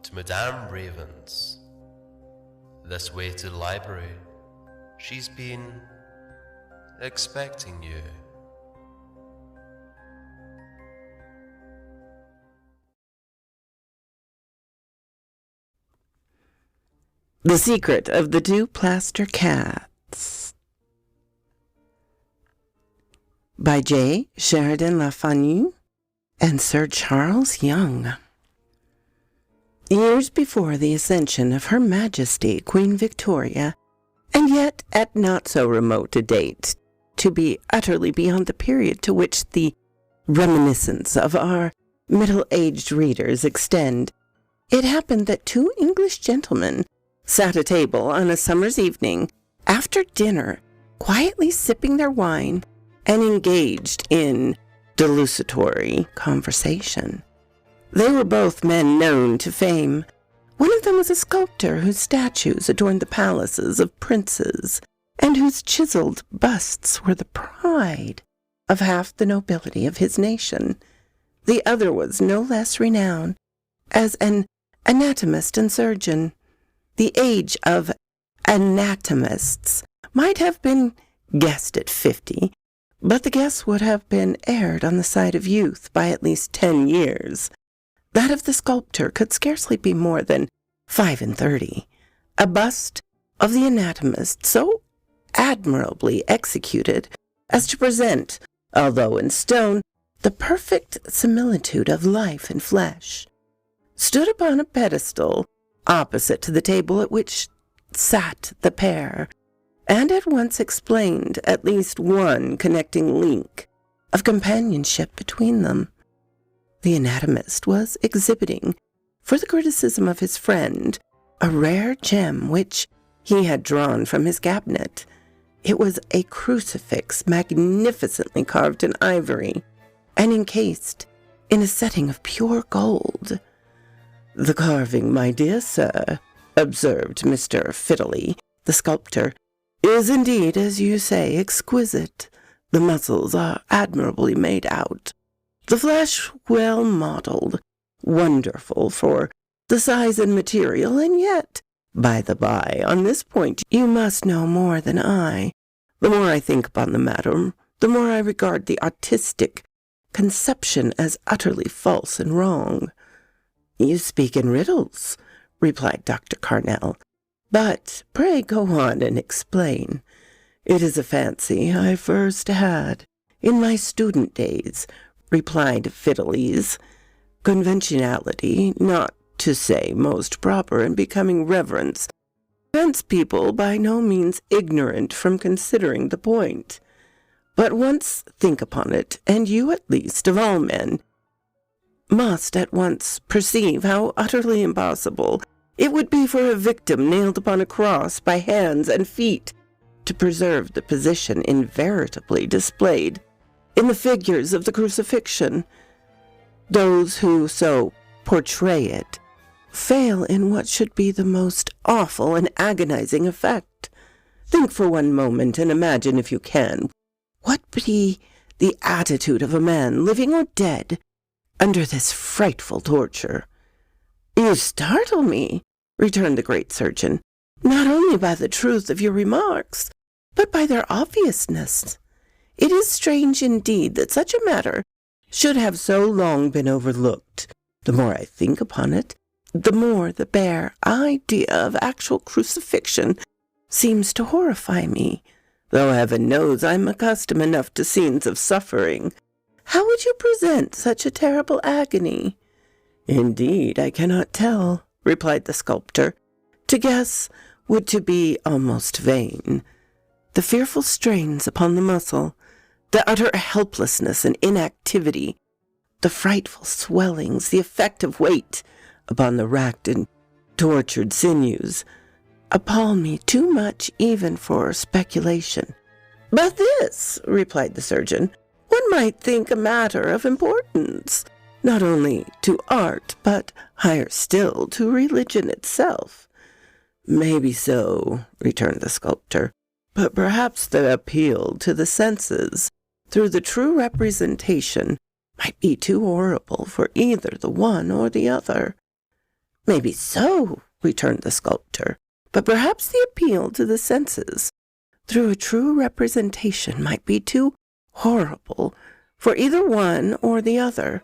to Madame Raven's. This way to the library. She's been expecting you. The Secret of the Two Plaster Cats by J. Sheridan Le Fanu and Sir Charles Young. Years before the accession of Her Majesty Queen Victoria, and yet at not so remote a date to be utterly beyond the period to which the reminiscence of our middle-aged readers extend, it happened that two English gentlemen sat at table on a summer's evening after dinner, quietly sipping their wine and engaged in desultory conversation. They were both men known to fame. One of them was a sculptor whose statues adorned the palaces of princes, and whose chiseled busts were the pride of half the nobility of his nation. The other was no less renowned as an anatomist and surgeon. The age of anatomists might have been guessed at 50, but the guess would have been erred on the side of youth by at least 10 years. That of the sculptor could scarcely be more than 35. A bust of the anatomist so admirably executed as to present, although in stone, the perfect similitude of life and flesh, stood upon a pedestal opposite to the table at which sat the pair, and at once explained at least one connecting link of companionship between them. The anatomist was exhibiting, for the criticism of his friend, a rare gem which he had drawn from his cabinet. It was a crucifix magnificently carved in ivory and encased in a setting of pure gold. "The carving, my dear sir," observed Mr. Fiddley, the sculptor, "is indeed, as you say, exquisite. The muscles are admirably made out, the flesh well modelled, wonderful for the size and material, and yet, by the by, on this point you must know more than I. The more I think upon the matter, the more I regard the artistic conception as utterly false and wrong." "You speak in riddles," replied Dr. Carnell. "But pray go on and explain." "It is a fancy I first had in my student days," replied Fiddles. "Conventionality, not to say most proper and becoming reverence, prevents people by no means ignorant from considering the point. But once think upon it, and you at least, of all men, must at once perceive how utterly impossible it would be for a victim nailed upon a cross by hands and feet to preserve the position invariably displayed in the figures of the crucifixion. Those who so portray it fail in what should be the most awful and agonizing effect. Think for one moment, and imagine, if you can, what be the attitude of a man, living or dead, under this frightful torture." "You startle me," returned the great surgeon, "not only by the truth of your remarks, but by their obviousness. It is strange indeed that such a matter should have so long been overlooked. The more I think upon it, the more the bare idea of actual crucifixion seems to horrify me, though heaven knows I am accustomed enough to scenes of suffering. How would you present such a terrible agony?" "Indeed, I cannot tell," replied the sculptor. "To guess would to be almost vain. The fearful strains upon the muscle, the utter helplessness and inactivity, the frightful swellings, the effect of weight upon the racked and tortured sinews, appall me too much even for speculation." "But this," replied the surgeon, "one might think a matter of importance, not only to art, but, higher still, to religion itself." "Maybe so," returned the sculptor, "but perhaps the appeal to the senses through the true representation might be too horrible for either the one or the other." "Maybe so," returned the sculptor, "but perhaps the appeal to the senses through a true representation might be too horrible for either one or the other."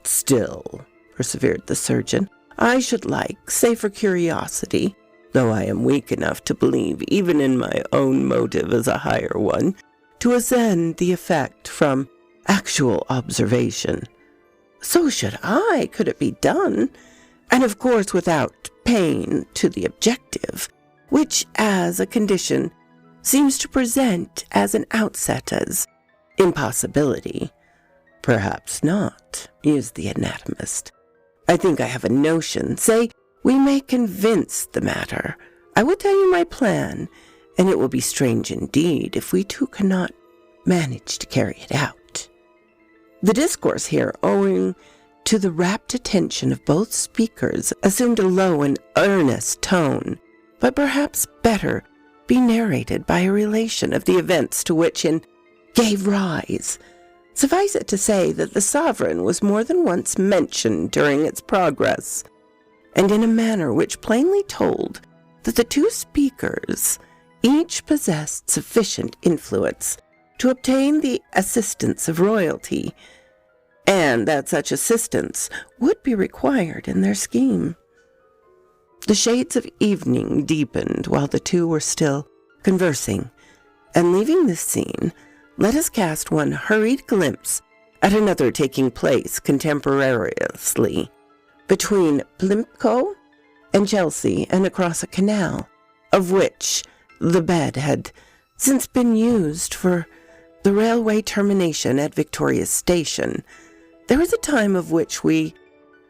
"Still," persevered the surgeon, "I should like, say for curiosity, though I am weak enough to believe even in my own motive as a higher one, to ascend the effect from actual observation." "So should I, could it be done, and of course without pain to the objective, which as a condition seems to present as an outset as impossibility." "Perhaps not," mused the anatomist. "I think I have a notion. Say, we may convince the matter. I will tell you my plan, and it will be strange indeed if we two cannot manage to carry it out." The discourse here, owing to the rapt attention of both speakers, assumed a low and earnest tone, but perhaps better be narrated by a relation of the events to which it gave rise. Suffice it to say that the sovereign was more than once mentioned during its progress, and in a manner which plainly told that the two speakers each possessed sufficient influence to obtain the assistance of royalty, and that such assistance would be required in their scheme. The shades of evening deepened while the two were still conversing, and leaving this scene, let us cast one hurried glimpse at another taking place contemporaneously between Plimco and Chelsea, and across a canal, of which the bed had since been used for the railway termination at Victoria's Station. There was a time of which we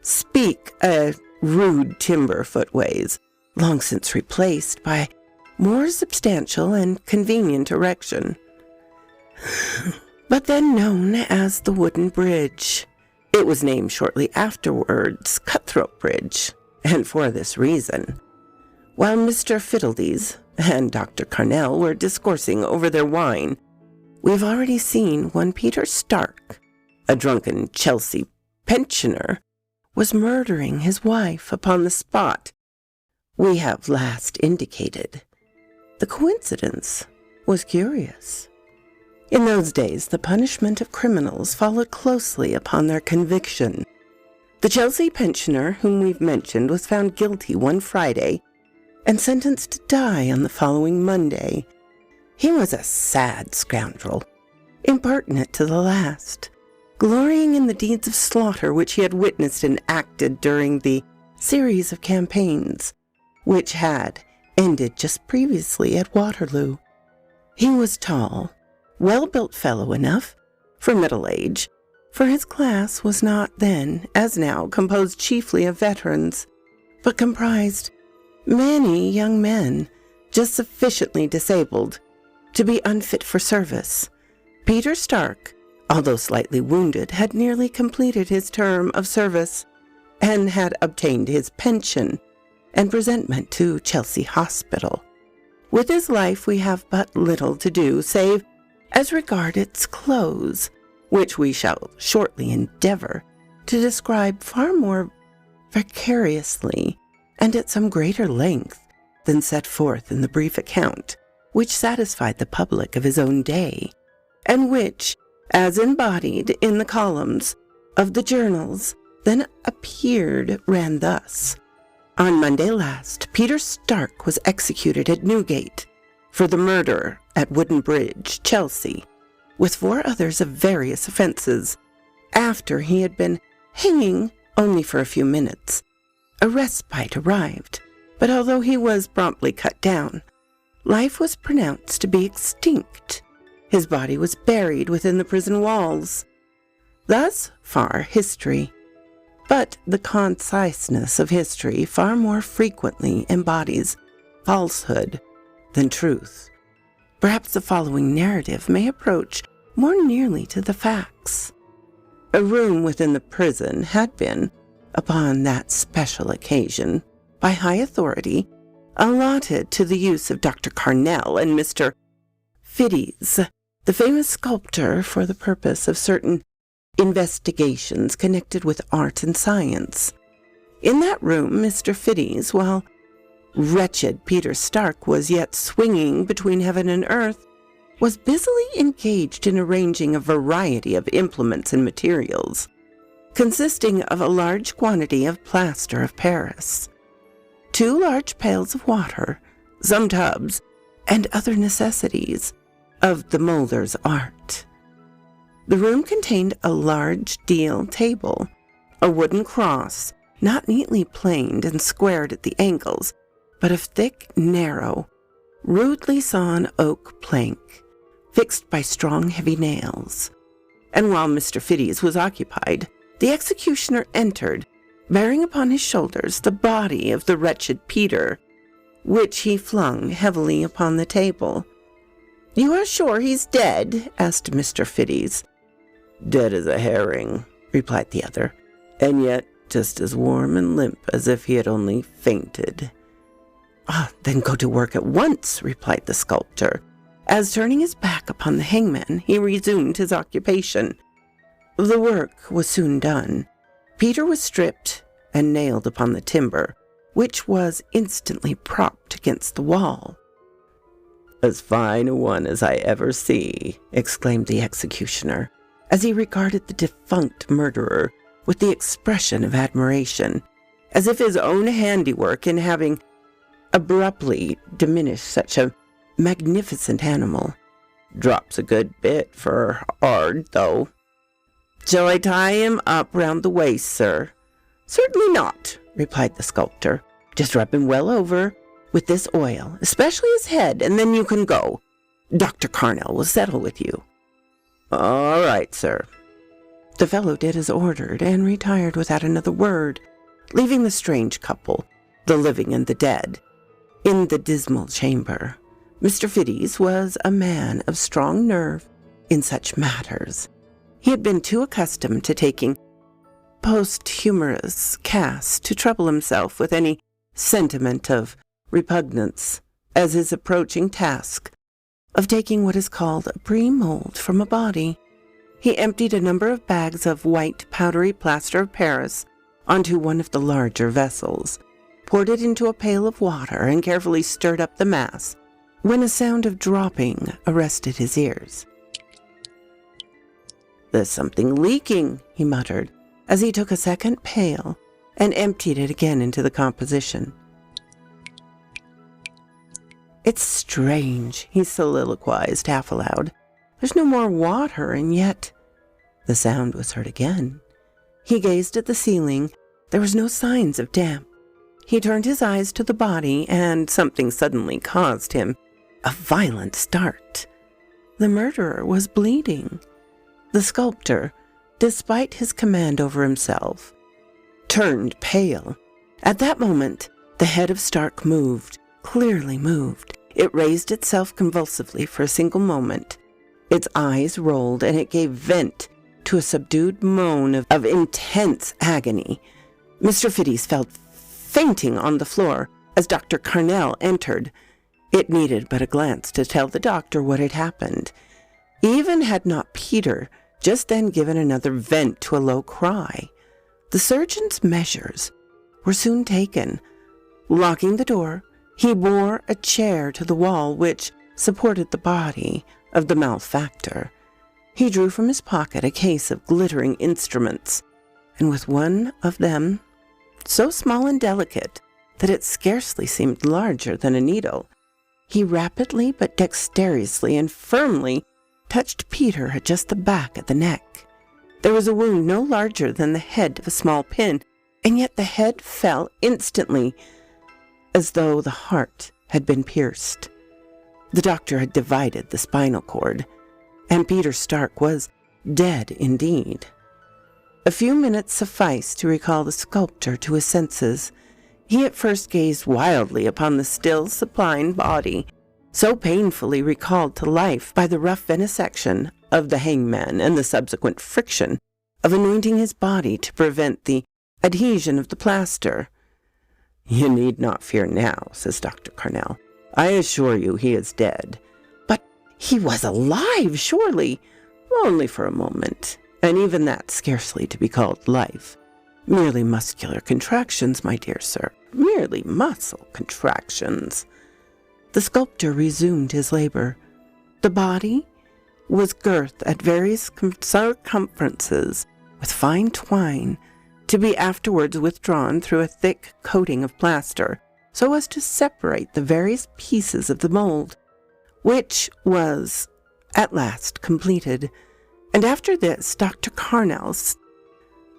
speak a rude timber footways, long since replaced by more substantial and convenient erection, but then known as the wooden bridge. It was named shortly afterwards Cutthroat Bridge, and for this reason. While Mr. Fiddledies and Dr. Carnell were discoursing over their wine, we have already seen one Peter Stark, a drunken Chelsea pensioner, was murdering his wife upon the spot we have last indicated. The coincidence was curious. In those days, the punishment of criminals followed closely upon their conviction. The Chelsea pensioner whom we've mentioned was found guilty one Friday and sentenced to die on the following Monday. He was a sad scoundrel, impertinent to the last, glorying in the deeds of slaughter which he had witnessed and acted during the series of campaigns which had ended just previously at Waterloo. He was tall, well-built fellow enough for middle age, for his class was not then, as now, composed chiefly of veterans, but comprised many young men just sufficiently disabled to be unfit for service. Peter Stark, although slightly wounded, had nearly completed his term of service and had obtained his pension and presentment to Chelsea Hospital. With his life we have but little to do, save as regard its close, which we shall shortly endeavor to describe far more vicariously and at some greater length than set forth in the brief account which satisfied the public of his own day, and which, as embodied in the columns of the journals then appeared, ran thus: "On Monday last, Peter Stark was executed at Newgate for the murder at Wooden Bridge, Chelsea, with 4 others of various offences. After he had been hanging only for a few minutes, a respite arrived, but although he was promptly cut down, life was pronounced to be extinct. His body was buried within the prison walls." Thus far history. But the conciseness of history far more frequently embodies falsehood than truth. Perhaps the following narrative may approach more nearly to the facts. A room within the prison had been, upon that special occasion, by high authority, allotted to the use of Dr. Carnell and Mr. Fiddledies, the famous sculptor, for the purpose of certain investigations connected with art and science. In that room, Mr. Effigies, while wretched Peter Stark was yet swinging between heaven and earth, was busily engaged in arranging a variety of implements and materials, consisting of a large quantity of plaster of Paris, 2 large pails of water, some tubs, and other necessities of the molder's art. The room contained a large deal table, a wooden cross, not neatly planed and squared at the angles, but of thick, narrow, rudely sawn oak plank, fixed by strong, heavy nails. And while Mr. Effigies was occupied, the executioner entered, bearing upon his shoulders the body of the wretched Peter, which he flung heavily upon the table. "You are sure he's dead?" asked Mr. Effigies. "Dead as a herring," replied the other, "and yet just as warm and limp as if he had only fainted." "Then go to work at once," replied the sculptor, as turning his back upon the hangman, he resumed his occupation. The work was soon done. Peter was stripped and nailed upon the timber, which was instantly propped against the wall. "As fine a one as I ever see," exclaimed the executioner, as he regarded the defunct murderer with the expression of admiration, as if his own handiwork in having abruptly diminished such a magnificent animal. "Drops a good bit for hard, though." "Shall I tie him up round the waist, sir?" "Certainly not," replied the sculptor. "Just rub him well over with this oil, especially his head, and then you can go. Dr. Carnell will settle with you." "All right, sir." The fellow did as ordered and retired without another word, leaving the strange couple, the living and the dead, in the dismal chamber. Mr. Effigies was a man of strong nerve in such matters. He had been too accustomed to taking posthumous casts to trouble himself with any sentiment of repugnance as his approaching task of taking what is called a pre-mold from a body. He emptied a number of bags of white powdery plaster of Paris onto one of the larger vessels, poured it into a pail of water, and carefully stirred up the mass, when a sound of dropping arrested his ears. "There's something leaking," he muttered, as he took a second pail and emptied it again into the composition. "It's strange," he soliloquized half aloud. "There's no more water, and yet—" The sound was heard again. He gazed at the ceiling. There was no signs of damp. He turned his eyes to the body, and something suddenly caused him a violent start. The murderer was bleeding. The sculptor, despite his command over himself, turned pale. At that moment, the head of Stark moved, clearly moved. It raised itself convulsively for a single moment. Its eyes rolled, and it gave vent to a subdued moan of intense agony. Mr. Effigies fell fainting on the floor as Dr. Carnell entered. It needed but a glance to tell the doctor what had happened. Even had not Peter just then given another vent to a low cry. The surgeon's measures were soon taken. Locking the door, he bore a chair to the wall which supported the body of the malefactor. He drew from his pocket a case of glittering instruments, and with one of them, so small and delicate that it scarcely seemed larger than a needle, he rapidly but dexterously and firmly touched Peter at just the back of the neck. There was a wound no larger than the head of a small pin, and yet the head fell instantly, as though the heart had been pierced. The doctor had divided the spinal cord, and Peter Stark was dead indeed. A few minutes sufficed to recall the sculptor to his senses. He at first gazed wildly upon the still supine body, so painfully recalled to life by the rough venesection of the hangman and the subsequent friction of anointing his body to prevent the adhesion of the plaster. "You need not fear now," says Dr. Carnell. "I assure you he is dead." "But he was alive, surely?" "Only for a moment, and even that scarcely to be called life. Merely muscular contractions, my dear sir. Merely muscle contractions. The sculptor resumed his labor. The body was girthed at various circumferences with fine twine, to be afterwards withdrawn through a thick coating of plaster, so as to separate the various pieces of the mold, which was at last completed. And after this, Dr. Carnell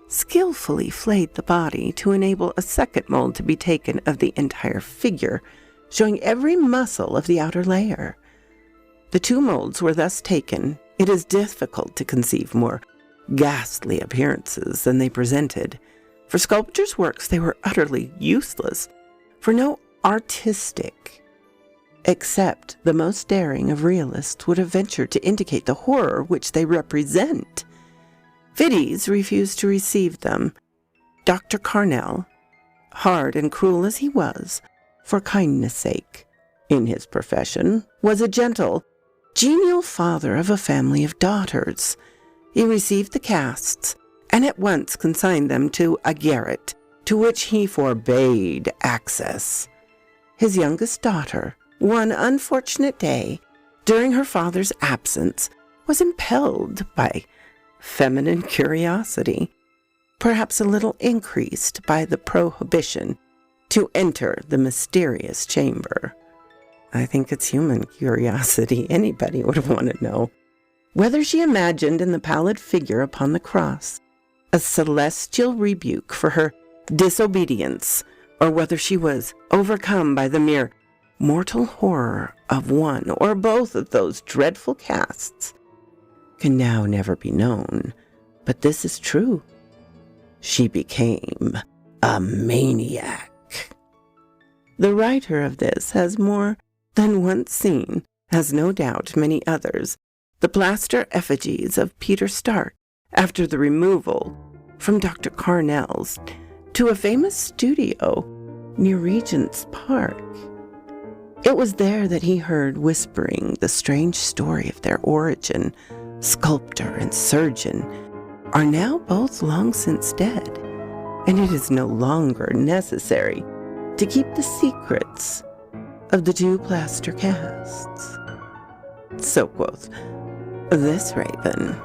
skillfully flayed the body to enable a second mold to be taken of the entire figure, showing every muscle of the outer layer. The two molds were thus taken. It is difficult to conceive more ghastly appearances than they presented. For sculptors' works they were utterly useless, for no artistic, except the most daring of realists, would have ventured to indicate the horror which they represent. Effigies refused to receive them. Dr. Carnell, hard and cruel as he was, for kindness' sake, in his profession, was a gentle, genial father of a family of daughters. He received the casts, and at once consigned them to a garret, to which he forbade access. His youngest daughter, one unfortunate day, during her father's absence, was impelled by feminine curiosity, perhaps a little increased by the prohibition, to enter the mysterious chamber. I think it's human curiosity. Anybody would want to know whether she imagined in the pallid figure upon the cross a celestial rebuke for her disobedience, or whether she was overcome by the mere mortal horror of one or both of those dreadful casts, can now never be known. But this is true. She became a maniac. The writer of this has more than once seen, as no doubt many others, the plaster effigies of Peter Stark after the removal from Dr. Carnell's to a famous studio near Regent's Park. It was there that he heard whispering the strange story of their origin. Sculptor and surgeon are now both long since dead, and it is no longer necessary to keep the secrets of the two plaster casts. So quoth this raven.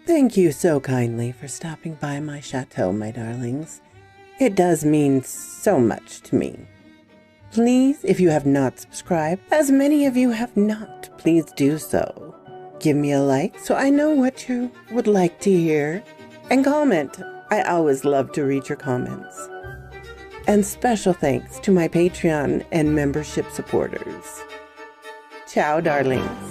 Thank you so kindly for stopping by my chateau, my darlings. It does mean so much to me. Please, if you have not subscribed, as many of you have not, please do so. Give me a like so I know what you would like to hear. And comment. I always love to read your comments. And special thanks to my Patreon and membership supporters. Ciao, darlings.